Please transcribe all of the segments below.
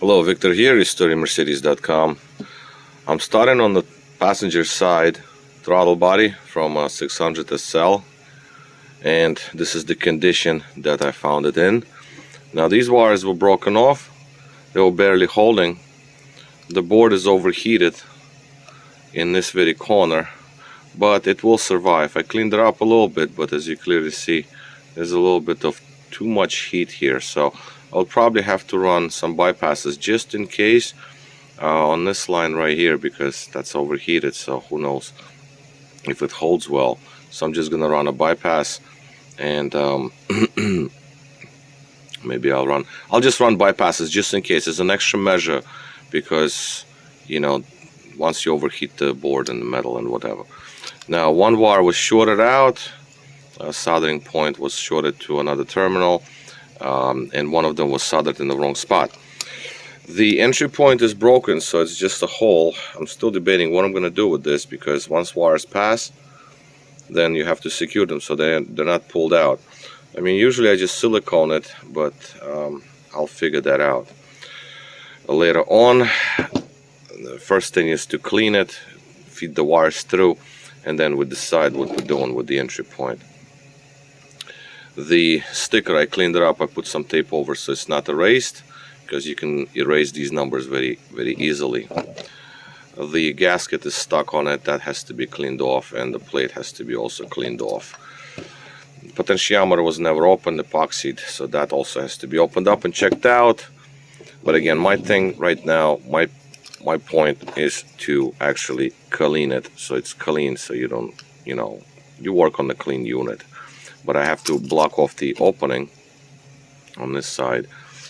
Hello, Victor here, RestoringMercedes.com. I'm starting on the passenger side throttle body from a 600 SL, and this is the condition that I found it in. Now these wires were broken off, they were barely holding. The board is overheated in this very corner, but it will survive. I cleaned it up a little bit, but as you clearly see, there's a little bit of too much heat here, so I'll probably have to run some bypasses just in case on this line right here, because that's overheated, so who knows if it holds well. So I'm just gonna run a bypass, and maybe I'll just run bypasses just in case. It's an extra measure, because you know, once you overheat the board and the metal and whatever. Now one wire was shorted out, a soldering point was shorted to another terminal, and one of them was soldered in the wrong spot. The entry point is broken, so it's just a hole. I'm still debating what I'm going to do with this, because once wires pass, then you have to secure them so they're not pulled out. I mean, usually I just silicone it, but I'll figure that out later on. The first thing is to clean it, feed the wires through, and then we decide what we're doing with the entry point. The sticker, I cleaned it up, I put some tape over so it's not erased, because you can erase these numbers very easily. The gasket is stuck on it, that has to be cleaned off, and the plate has to be also cleaned off. The potentiometer was never opened, epoxied, so that also has to be opened up and checked out. But again, my thing right now, my point is to actually clean it so it's clean, so you don't, you know, you work on the clean unit. But I have to block off the opening on this side.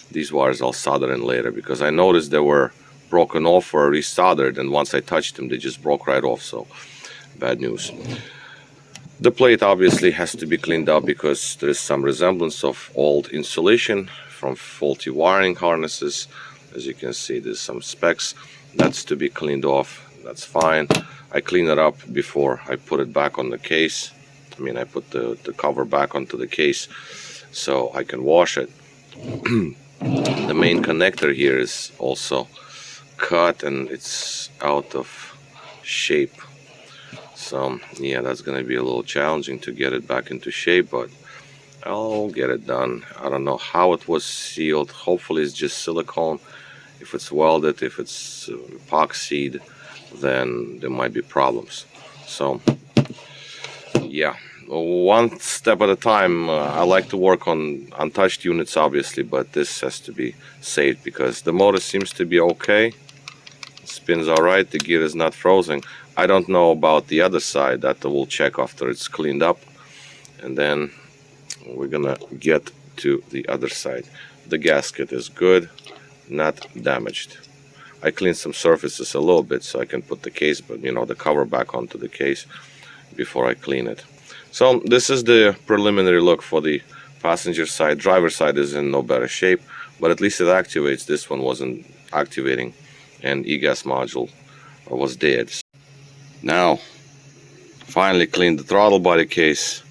These wires I'll solder in later, because I noticed they were broken off or resoldered, and once I touched them they just broke right off, so bad news. The plate obviously has to be cleaned up, because there is some resemblance of old insulation from faulty wiring harnesses. As you can see, there's some specks. That's to be cleaned off. That's fine. I cleaned it up before I put it back on the case. I mean, I put the cover back onto the case so I can wash it. The main connector here is also cut and it's out of shape. So yeah, that's gonna be a little challenging to get it back into shape, but I'll get it done. I don't know how it was sealed. Hopefully it's just silicone. If it's welded, if it's epoxied, then there might be problems. So yeah, one step at a time. I like to work on untouched units obviously, but this has to be saved, because the motor seems to be okay. It spins all right, the gear is not frozen. I don't know about the other side. That we'll check after it's cleaned up, and then we're gonna get to the other side. The gasket is good, not damaged. I cleaned some surfaces a little bit so I can put the case, but you know, the cover back onto the case before I clean it. So this is the preliminary look for the passenger side. Driver side is in no better shape, but at least it activates. This one wasn't activating, and e-gas module was dead. Now finally cleaned the throttle body case.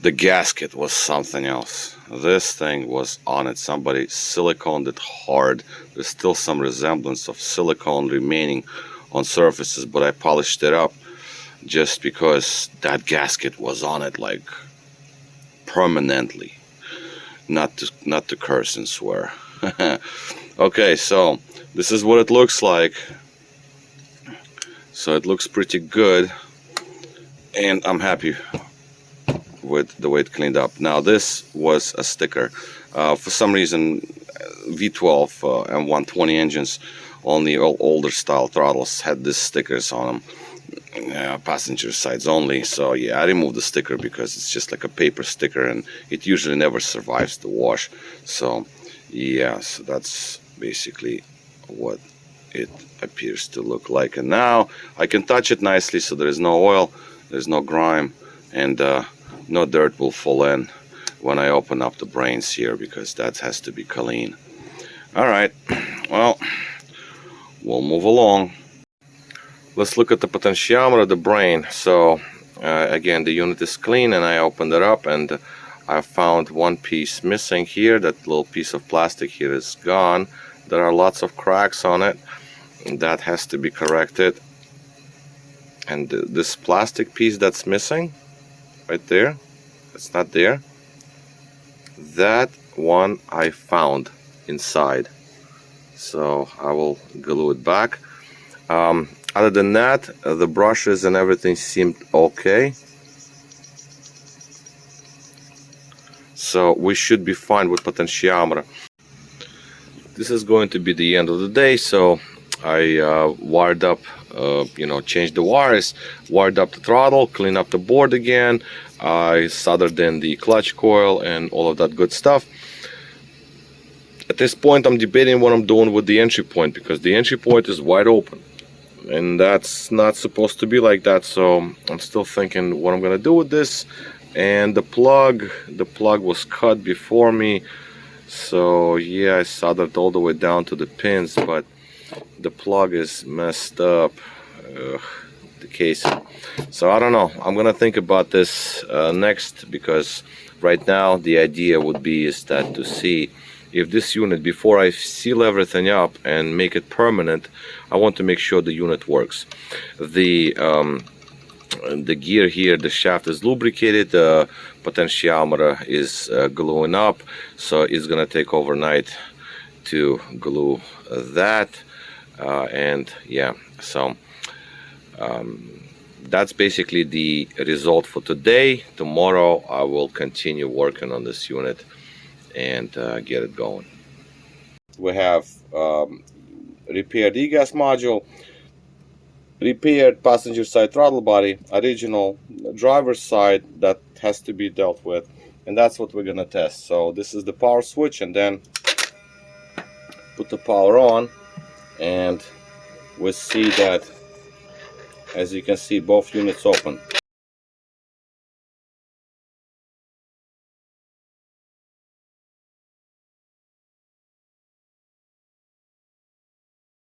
The gasket was something else. This thing was on it. Somebody siliconed it hard. There's still some resemblance of silicone remaining on surfaces, but I polished it up just because that gasket was on it like permanently. Not to curse and swear. Okay, so this is what it looks like. So it looks pretty good, and I'm happy with the way it cleaned up. Now this was a sticker. For some reason V12 and 120 engines, only older style throttles had these stickers on them. Passenger sides only. So yeah, I removed the sticker because it's just like a paper sticker and it usually never survives the wash. So yeah, so that's basically what it appears to look like. And now I can touch it nicely, so there is no oil, there's no grime, and no dirt will fall in when I open up the brains here, because that has to be clean. Alright, well, we'll move along. Let's look at the potentiometer, the brain. So again, the unit is clean, and I opened it up and I found one piece missing here. That little piece of plastic here is gone. There are lots of cracks on it. That has to be corrected. And this plastic piece that's missing right there, it's not there, that one I found inside, so I will glue it back. Other than that, the brushes and everything seemed okay, so we should be fine with potentiometer. This is going to be the end of the day, so I wired up, changed the wires, wired up the throttle, cleaned up the board again. I soldered in the clutch coil and all of that good stuff. At this point, I'm debating what I'm doing with the entry point, because the entry point is wide open, and that's not supposed to be like that. So I'm still thinking what I'm gonna do with this. And the plug was cut before me, so yeah, I soldered all the way down to the pins, but the plug is messed up. The casing. So I don't know. I'm gonna think about this next, because right now the idea would be is that to see if this unit, before I seal everything up and make it permanent, I want to make sure the unit works. The gear here, the shaft is lubricated, the potentiometer is gluing up, so it's gonna take overnight to glue that. And yeah, so that's basically the result for today. Tomorrow I will continue working on this unit and get it going. We have repaired e-gas module, repaired passenger side throttle body, original driver's side that has to be dealt with, and that's what we're gonna test. So this is the power switch, and then put the power on, and we'll see that, as you can see, both units open.